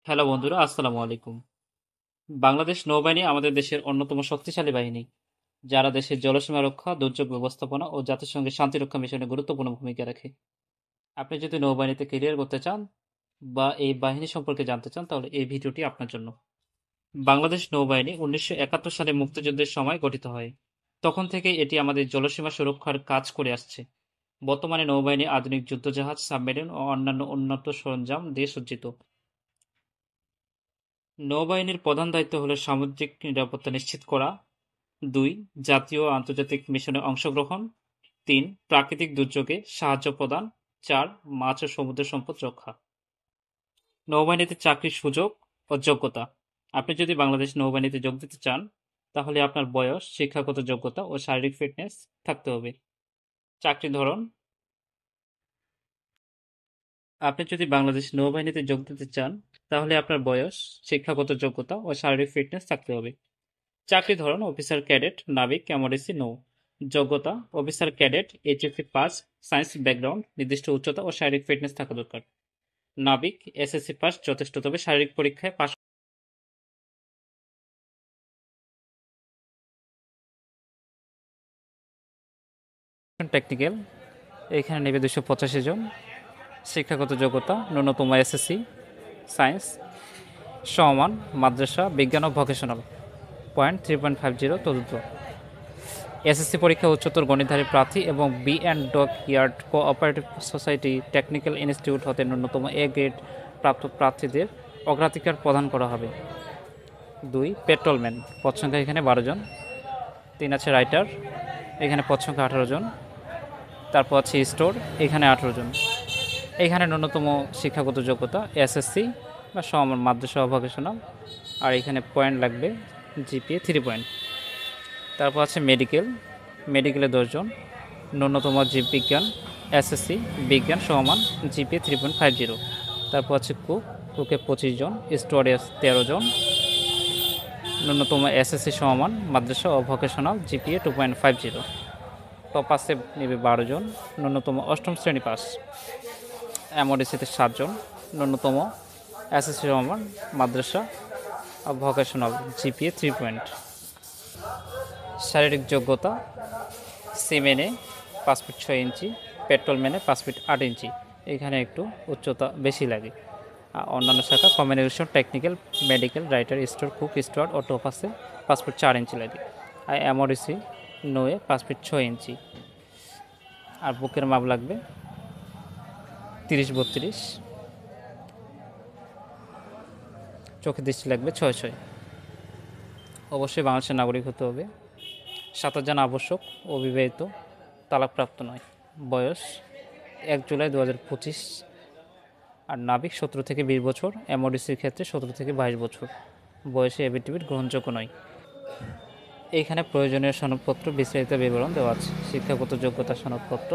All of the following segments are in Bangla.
হ্যালো বন্ধুরা, আসসালামু আলাইকুম। বাংলাদেশ নৌবাহিনী আমাদের দেশের অন্যতম শক্তিশালী বাহিনী, যারা দেশের জলসীমা রক্ষা, দুর্যোগ ব্যবস্থাপনা ও জাতিসংঘের শান্তিরক্ষা মিশনে গুরুত্বপূর্ণ ভূমিকা রাখে। আপনি যদি নৌবাহিনীতে ক্যারিয়ার করতে চান বা এই বাহিনী সম্পর্কে জানতে চান, তাহলে এই ভিডিওটি আপনার জন্য। বাংলাদেশ নৌবাহিনী 1971 সালে মুক্তিযুদ্ধের সময় গঠিত হয়। তখন থেকে এটি আমাদের জলসীমা সুরক্ষার কাজ করে আসছে। বর্তমানে নৌবাহিনী আধুনিক যুদ্ধজাহাজ, সাবমেরিন ও অন্যান্য উন্নত সরঞ্জাম দিয়ে সজ্জিত। নৌবাহিনীর প্রধান দায়িত্ব হল সামুদ্রিক নিরাপত্তা নিশ্চিত করা, ২. জাতীয় ও আন্তর্জাতিক মিশনে অংশগ্রহণ, ৩. প্রাকৃতিক দুর্যোগে সাহায্য প্রদান, ৪. মাছ ও সমুদ্র সম্পদ রক্ষা। নৌবাহিনীতে চাকরির সুযোগ ও যোগ্যতা। আপনি যদি বাংলাদেশ নৌবাহিনীতে যোগ দিতে চান, তাহলে আপনার বয়স, শিক্ষাগত যোগ্যতা ও শারীরিক ফিটনেস থাকতে হবে। চাকরি ধরন। আপনি যদি বাংলাদেশ নৌবাহিনীতে যোগ দিতে চান, তাহলে আপনার বয়স, শিক্ষাগত যোগ্যতা ও শারীরিক ফিটনেস থাকতে হবে। চাকরি ধরন: অফিসার ক্যাডেট, নাবিক, এমআরএসি, নৌ। যোগ্যতা: officer cadet, HSC pass, science background, নির্দিষ্ট উচ্চতা ও শারীরিক ফিটনেস থাকা দরকার। নাবিক: এসএসসি পাস যথেষ্ট, তবে শারীরিক পরীক্ষায় পাস। টেকনিক্যাল, এখানে নেবে 285 জন। শিক্ষাগত যোগ্যতা: ন্যূনতম এসএসসি, সায়েন্স সমান মাদ্রাসা, বিজ্ঞান ও ভোকেশনাল। পয়েন্ট 3.50 তদুর্ধ্ব। এসএসসি পরীক্ষা উচ্চতর গণিতধারী প্রার্থী এবং B and dockyard cooperative society technical institute হতে ন্যূনতম এ গ্রেড প্রাপ্ত প্রার্থীদের অগ্রাধিকার প্রদান করা হবে। ২. পেট্রোলম্যান, পদ সংখ্যা এখানে 12 জন। ৩ আছে রাইটার, এখানে পদ সংখ্যা 18 জন। তারপর আছে স্টোর, এখানে 18 জন। এখানে ন্যূনতম শিক্ষাগত যোগ্যতা এসএসসি বা সমান মাদ্রাসা ভোকেশনাল, আর এখানে পয়েন্ট লাগবে জিপিএ 3 পয়েন্ট। তারপর আছে মেডিকেল, মেডিকেলে 10 জন। ন্যূনতম জীববিজ্ঞান এসএসসি, বিজ্ঞান সমান জিপিএ 3.50। তারপর আছে কুক, কুকে 25 জন। স্টুয়ার্ডেস 13 জন। ন্যূনতম এসএসসি সমান মাদ্রাসা ও ভোকেশনাল, জিপিএ 2.50। টপ পাসে নেবে 12 জন। ন্যূনতম অষ্টম শ্রেণী পাস। এমওডিসিতে 7 জন। ন্যূনতম এসএসসি সমান মাদ্রাসা ও ভোকেশনাল, জিপিএ 3 পয়েন্ট। শারীরিক যোগ্যতা: সিমেনে 5 ফিট 6 ইঞ্চি, পেট্রোলম্যানে 5 ফিট 8 ইঞ্চি। এখানে একটু উচ্চতা বেশি লাগে। আর অন্যান্য শাখা communication, technical, medical, writer, store, cook, steward ও টোপাসে 5 ফিট 4 ইঞ্চি লাগে। আর এমওডিসি নোয়ে 5 ফিট 6 ইঞ্চি। আর বুকের মাপ লাগবে 30-32। চোখের দৃষ্টি লাগবে 6-6। অবশ্যই বাংলাদেশের নাগরিক হতে হবে। সাঁতার জানা আবশ্যক। অবিবাহিত, তালাকপ্রাপ্ত নয়। বয়স 1 জুলাই 2025। আর নাবিক 17 থেকে 20 বছর, এমওডিসির ক্ষেত্রে 17 থেকে 22 বছর। বয়সে এফিডেভিট গ্রহণযোগ্য নয়। এইখানে প্রয়োজনীয় সনদপত্র বিস্তারিত বিবরণ দেওয়া আছে। শিক্ষাগত যোগ্যতা সনদপত্র: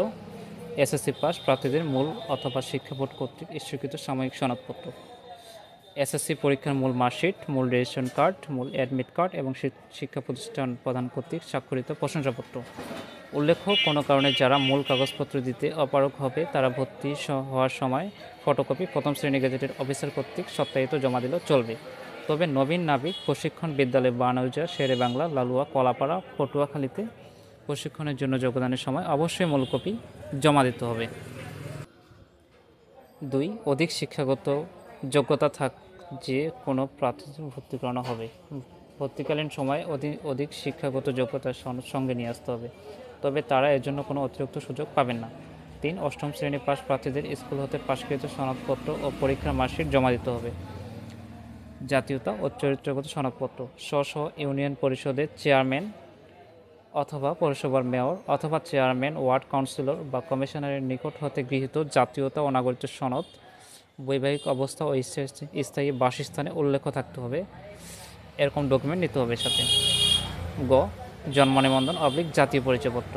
এসএসসি পাস প্রার্থীদের মূল অথবা শিক্ষা বোর্ড কর্তৃক ইস্যুকৃত সাময়িক সনদপত্র। এসএসসি পরীক্ষার মূল মার্কশিট, মূল রেজিস্ট্রেশন কার্ড, মূল অ্যাডমিট কার্ড এবং শিক্ষা প্রতিষ্ঠান প্রদান কর্তৃক স্বাক্ষরিত প্রশংসাপত্র। উল্লেখ্য, কোনো কারণে যারা মূল কাগজপত্র দিতে অপারগ হবে, তারা ভর্তি হওয়ার সময় ফটোকপি প্রথম শ্রেণী গেজেটের অফিসার কর্তৃক সত্যায়িত জমা দিলেও চলবে। তবে নবীন নাবিক প্রশিক্ষণ বিদ্যালয় বানাউজা, শেরে বাংলা, লালুয়া, কলাপাড়া, পটুয়াখালীতে প্রশিক্ষণের জন্য যোগদানের সময় অবশ্যই মূল কপি জমা দিতে হবে। ২. অধিক শিক্ষাগত যোগ্যতা যে কোনো প্রার্থী ভর্তি করানো হবে। ভর্তিকালীন সময়ে অধিক শিক্ষাগত যোগ্যতার সনদ সঙ্গে নিয়ে আসতে হবে, তবে তারা এর জন্য কোনো অতিরিক্ত সুযোগ পাবেন না। ৩. অষ্টম শ্রেণী পাস প্রার্থীদের স্কুল হতে পাশকৃত সনদপত্র ও পরীক্ষার মার্কশিট জমা দিতে হবে। জাতীয়তা ও চরিত্রগত সনদপত্র: স্ব ইউনিয়ন পরিষদের চেয়ারম্যান অথবা পৌরসভার মেয়র অথবা চেয়ারম্যান, ওয়ার্ড কাউন্সিলর বা কমিশনারের নিকট হতে গৃহীত জাতীয়তা ও নাগরিকত্বের সনদ। বৈবাহিক অবস্থা ও স্থায়ী বাসস্থানে উল্লেখ থাকতে হবে, এরকম ডকুমেন্ট নিতে হবে সাথে। গ. জন্ম নিবন্ধন জাতীয় পরিচয়পত্র,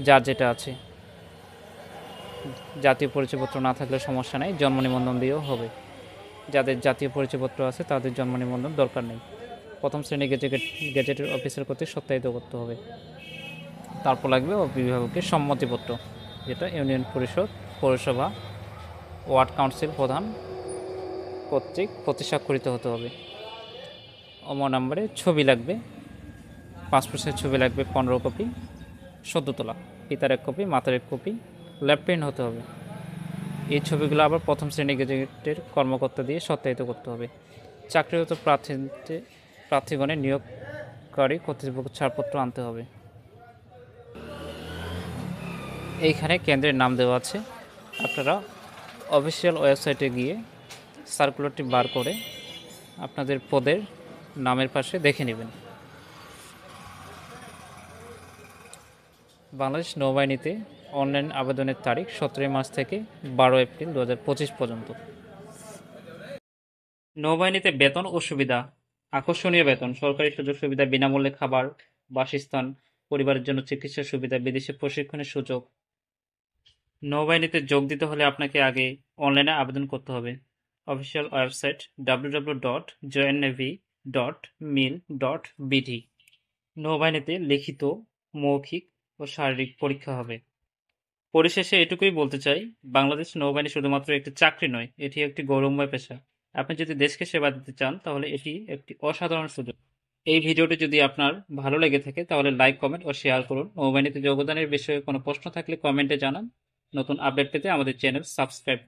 যার যেটা আছে। জাতীয় পরিচয়পত্র না থাকলে সমস্যা নেই, জন্ম নিবন্ধন দিয়েও হবে। যাদের জাতীয় পরিচয়পত্র আছে তাদের জন্ম নিবন্ধন দরকার নেই। প্রথম শ্রেণী গেজেটের অফিসার কর্তৃক সত্যায়িত করতে হবে। তারপর লাগবে অভিভাবকের সম্মতিপত্র, যেটা ইউনিয়ন পরিষদ, পৌরসভা, ওয়ার্ড কাউন্সিল প্রধান কর্তৃক প্রতি স্বাক্ষরিত হতে হবে। নম্বরে ছবি লাগবে, পাসপোর্ট সাইজ ছবি লাগবে 15 কপি, সদ্য তোলা, পিতার 1 কপি, মাতার 1 কপি, ল্যাব প্রিন্ট হতে হবে। এই ছবিগুলো আবার প্রথম শ্রেণী গেজেটের কর্মকর্তা দিয়ে সত্যায়িত করতে হবে। চাকরিরত প্রার্থীগণের নিয়োগকারী কর্তৃপক্ষ ছাড়পত্র আনতে হবে। এইখানে কেন্দ্রের নাম দেওয়া আছে, আপনারা অফিসিয়াল ওয়েবসাইটে গিয়ে সার্কুলারটি বার করে আপনাদের পদের নামের পাশে দেখে নেবেন। বাংলাদেশ নৌবাহিনীতে অনলাইন আবেদনের তারিখ 17 মার্চ থেকে 12 এপ্রিল 2025 পর্যন্ত। নৌবাহিনীতে বেতন ও সুবিধা। আকর্ষণীয় বেতন, সরকারি সুযোগ সুবিধা, বিনামূল্যে খাবার, বাসস্থান, পরিবারের জন্য চিকিৎসা সুবিধা, বিদেশে প্রশিক্ষণের সুযোগ। নৌবাহিনীতে যোগ দিতে হলে আপনাকে আগে অনলাইনে আবেদন করতে হবে। Official website www.joinnavy.mil.bd। নৌবাহিনীতে লিখিত, মৌখিক ও শারীরিক পরীক্ষা হবে। পরিশেষে এটুকুই বলতে চাই, বাংলাদেশ নৌবাহিনী শুধুমাত্র একটি চাকরি নয়, এটি একটি গৌরবময় পেশা। আপনি যদি দেশকে সেবা দিতে চান তাহলে এটি একটি অসাধারণ সুযোগ। এই ভিডিওটি যদি আপনার ভালো লেগে থাকে তাহলে লাইক, কমেন্ট ও শেয়ার করুন। নৌবাহিনীতে যোগদানের বিষয়ে কোনো প্রশ্ন থাকলে কমেন্টে জানান। নতুন আপডেট পেতে আমাদের চ্যানেল সাবস্ক্রাইব